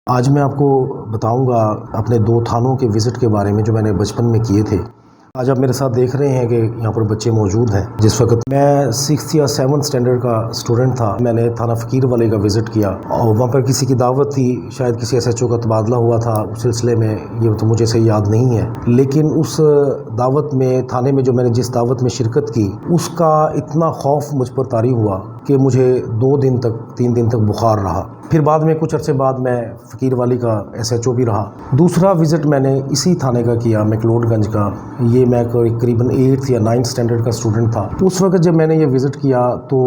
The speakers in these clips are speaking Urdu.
آج میں آپ کو بتاؤں گا اپنے 2 تھانوں کے وزٹ کے بارے میں جو میں نے بچپن میں کیے تھے۔ آج آپ میرے ساتھ دیکھ رہے ہیں کہ یہاں پر بچے موجود ہیں۔ جس وقت میں 6 یا 7 اسٹینڈرڈ کا اسٹوڈنٹ تھا، میں نے تھانہ فقیر والے کا وزٹ کیا اور وہاں پر کسی کی دعوت تھی، شاید کسی SHO کا تبادلہ ہوا تھا اس سلسلے میں، یہ تو مجھے صحیح یاد نہیں ہے، لیکن اس دعوت میں تھانے میں جو میں نے جس دعوت میں شرکت کی اس کا اتنا خوف مجھ پر طاری ہوا کہ مجھے 3 دن تک بخار رہا۔ پھر بعد میں کچھ عرصے بعد میں فقیر والی کا SHO بھی رہا۔ دوسرا وزٹ میں نے اسی تھانے کا کیا، میکلوڈ گنج کا۔ یہ میں قریباً 8 یا 9 اسٹینڈرڈ کا اسٹوڈنٹ تھا۔ اس وقت جب میں نے یہ وزٹ کیا تو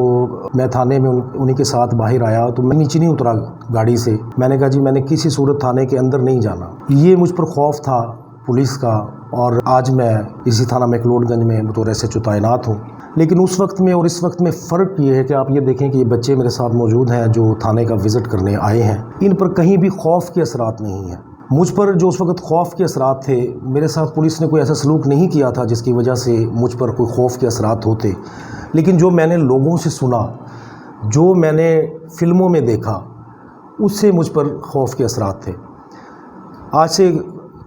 میں تھانے میں انہی کے ساتھ باہر آیا تو میں نیچے نہیں اترا گاڑی سے۔ میں نے کہا جی میں نے کسی صورت تھانے کے اندر نہیں جانا۔ یہ مجھ پر خوف تھا پولیس کا، اور آج میں اسی تھانہ میکلوڈ گنج میں بطور SHO تعینات ہوں۔ لیکن اس وقت میں اور اس وقت میں فرق یہ ہے کہ آپ یہ دیکھیں کہ یہ بچے میرے ساتھ موجود ہیں جو تھانے کا وزٹ کرنے آئے ہیں، ان پر کہیں بھی خوف کے اثرات نہیں ہیں۔ مجھ پر جو اس وقت خوف کے اثرات تھے، میرے ساتھ پولیس نے کوئی ایسا سلوک نہیں کیا تھا جس کی وجہ سے مجھ پر کوئی خوف کے اثرات ہوتے، لیکن جو میں نے لوگوں سے سنا، جو میں نے فلموں میں دیکھا، اس سے مجھ پر خوف کے اثرات تھے۔ آج سے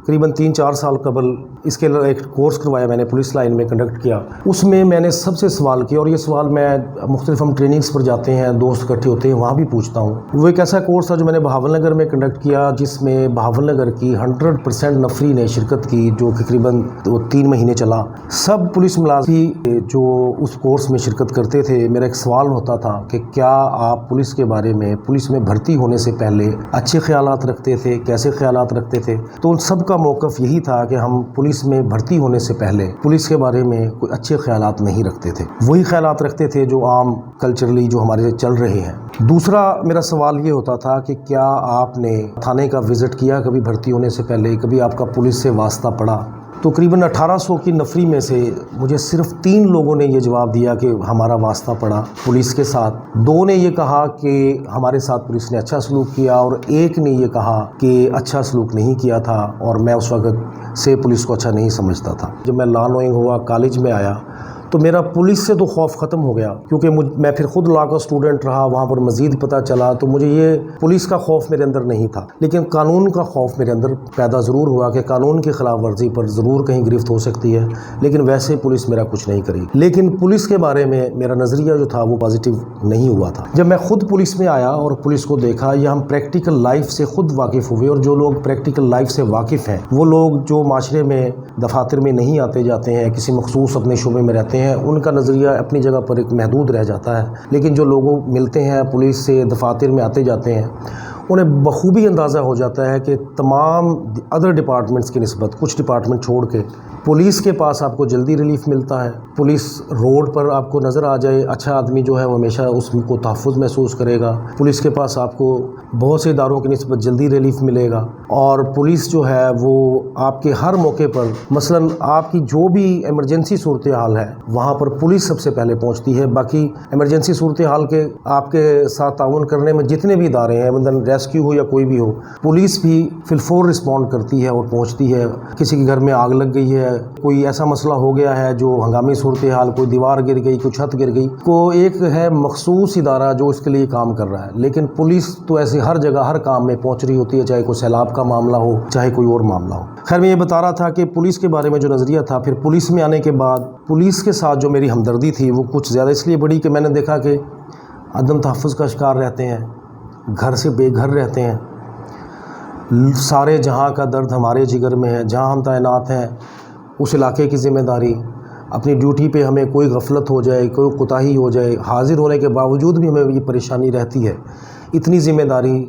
قریباً 3-4 سال قبل اس کے ایک کورس کروایا میں نے، پولیس لائن میں کنڈکٹ کیا۔ اس میں نے سب سے سوال کیا، اور یہ سوال میں مختلف ہم ٹریننگز پر جاتے ہیں، دوست اکٹھے ہوتے ہیں، وہاں بھی پوچھتا ہوں۔ وہ ایک ایسا کورس تھا جو میں نے بہاول نگر میں کنڈکٹ کیا، جس میں بہاول نگر کی 100% نفری نے شرکت کی، جو قریباً 3 مہینے چلا۔ سب پولیس ملازم جو اس کورس میں شرکت کرتے تھے، میرا ایک سوال ہوتا تھا کہ کیا آپ پولیس کے بارے میں، پولیس میں بھرتی ہونے سے پہلے اچھے خیالات رکھتے تھے، کیسے خیالات رکھتے تھے؟ تو ان سب کا موقف یہی تھا کہ ہم پولیس میں بھرتی ہونے سے پہلے پولیس کے بارے میں کوئی اچھے خیالات نہیں رکھتے تھے، وہی خیالات رکھتے تھے جو عام کلچرلی جو ہمارے چل رہے ہیں۔ دوسرا میرا سوال یہ ہوتا تھا کہ کیا آپ نے تھانے کا وزٹ کیا کبھی بھرتی ہونے سے پہلے، کبھی آپ کا پولیس سے واسطہ پڑا؟ تو قریباً 1800 کی نفری میں سے مجھے صرف 3 لوگوں نے یہ جواب دیا کہ ہمارا واسطہ پڑا پولیس کے ساتھ۔ 2 نے یہ کہا کہ ہمارے ساتھ پولیس نے اچھا سلوک کیا، اور 1 نے یہ کہا کہ اچھا سلوک نہیں کیا تھا، اور میں اس وقت سے پولیس کو اچھا نہیں سمجھتا تھا۔ جب میں لا نوئنگ ہوا، کالج میں آیا، تو میرا پولیس سے تو خوف ختم ہو گیا، کیونکہ میں پھر خود لا کا اسٹوڈنٹ رہا، وہاں پر مزید پتہ چلا، تو مجھے یہ پولیس کا خوف میرے اندر نہیں تھا، لیکن قانون کا خوف میرے اندر پیدا ضرور ہوا کہ قانون کی خلاف ورزی پر ضرور کہیں گرفت ہو سکتی ہے، لیکن ویسے پولیس میرا کچھ نہیں کری۔ لیکن پولیس کے بارے میں میرا نظریہ جو تھا وہ پازیٹیو نہیں ہوا تھا۔ جب میں خود پولیس میں آیا اور پولیس کو دیکھا، یہ ہم پریکٹیکل لائف سے خود واقف ہوئے، اور جو لوگ پریکٹیکل لائف سے واقف ہیں، وہ لوگ جو معاشرے میں دفاتر میں نہیں آتے جاتے ہیں، کسی مخصوص اپنے شعبے میں رہتے ہیں، ان کا نظریہ اپنی جگہ پر ایک محدود رہ جاتا ہے، لیکن جو لوگوں ملتے ہیں، پولیس سے دفاتر میں آتے جاتے ہیں، انہیں بخوبی اندازہ ہو جاتا ہے کہ تمام ادر ڈپارٹمنٹس کی نسبت، کچھ ڈپارٹمنٹ چھوڑ کے، پولیس کے پاس آپ کو جلدی ریلیف ملتا ہے۔ پولیس روڈ پر آپ کو نظر آ جائے، اچھا آدمی جو ہے وہ ہمیشہ اس کو تحفظ محسوس کرے گا۔ پولیس کے پاس آپ کو بہت سے اداروں کی نسبت جلدی ریلیف ملے گا، اور پولیس جو ہے وہ آپ کے ہر موقع پر، مثلاً آپ کی جو بھی ایمرجنسی صورتحال ہے وہاں پر پولیس سب سے پہلے پہنچتی ہے۔ باقی ایمرجنسی صورتحال کے آپ کے ساتھ تعاون کرنے میں جتنے بھی ادارے ہیں، مثلاً ریسکیو ہو یا کوئی بھی ہو، پولیس بھی فی الفور رسپونڈ کرتی ہے اور پہنچتی ہے۔ کسی کے گھر میں آگ لگ گئی ہے، کوئی ایسا مسئلہ ہو گیا ہے جو ہنگامی صورتحال، کوئی دیوار گر گئی، کوئی چھت گر گئی، کو ایک ہے مخصوص ادارہ جو اس کے لیے کام کر رہا ہے، لیکن پولیس تو ایسے ہر جگہ ہر کام میں پہنچ رہی ہوتی ہے، چاہے کوئی سیلاب کا معاملہ ہو، چاہے کوئی اور معاملہ ہو۔ خیر، میں یہ بتا رہا تھا کہ پولیس کے بارے میں جو نظریہ تھا، پھر پولیس میں آنے کے بعد پولیس کے ساتھ جو میری ہمدردی تھی وہ کچھ زیادہ اس لیے بڑی کہ میں نے دیکھا کہ عدم تحفظ کا شکار رہتے ہیں، گھر سے بے گھر رہتے ہیں، سارے جہاں کا درد ہمارے جگر میں ہے، جہاں ہم تعینات ہیں اس علاقے کی ذمہ داری، اپنی ڈیوٹی پہ ہمیں کوئی غفلت ہو جائے، کوئی کوتاہی ہو جائے، حاضر ہونے کے باوجود بھی ہمیں یہ پریشانی رہتی ہے۔ اتنی ذمہ داری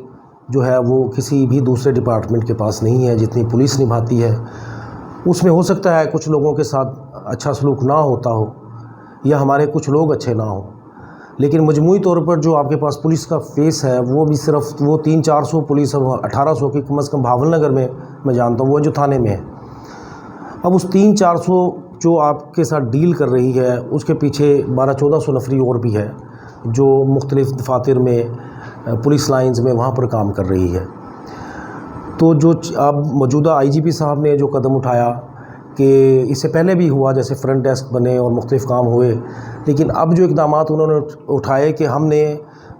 جو ہے وہ کسی بھی دوسرے ڈپارٹمنٹ کے پاس نہیں ہے جتنی پولیس نبھاتی ہے۔ اس میں ہو سکتا ہے کچھ لوگوں کے ساتھ اچھا سلوک نہ ہوتا ہو، یا ہمارے کچھ لوگ اچھے نہ ہوں، لیکن مجموعی طور پر جو آپ کے پاس پولیس کا فیس ہے وہ بھی صرف وہ 300-400 پولیس، 1800 کی کم از کم بہاول نگر میں جانتا ہوں، وہ جو تھانے میں ہے۔ اب اس 300-400 جو آپ کے ساتھ ڈیل کر رہی ہے، اس کے پیچھے 1200-1400 نفری اور بھی ہے جو مختلف دفاتر میں، پولیس لائنز میں وہاں پر کام کر رہی ہے۔ تو جو اب موجودہ IGP صاحب نے جو قدم اٹھایا، کہ اس سے پہلے بھی ہوا، جیسے فرنٹ ڈیسک بنے اور مختلف کام ہوئے، لیکن اب جو اقدامات انہوں نے اٹھائے کہ ہم نے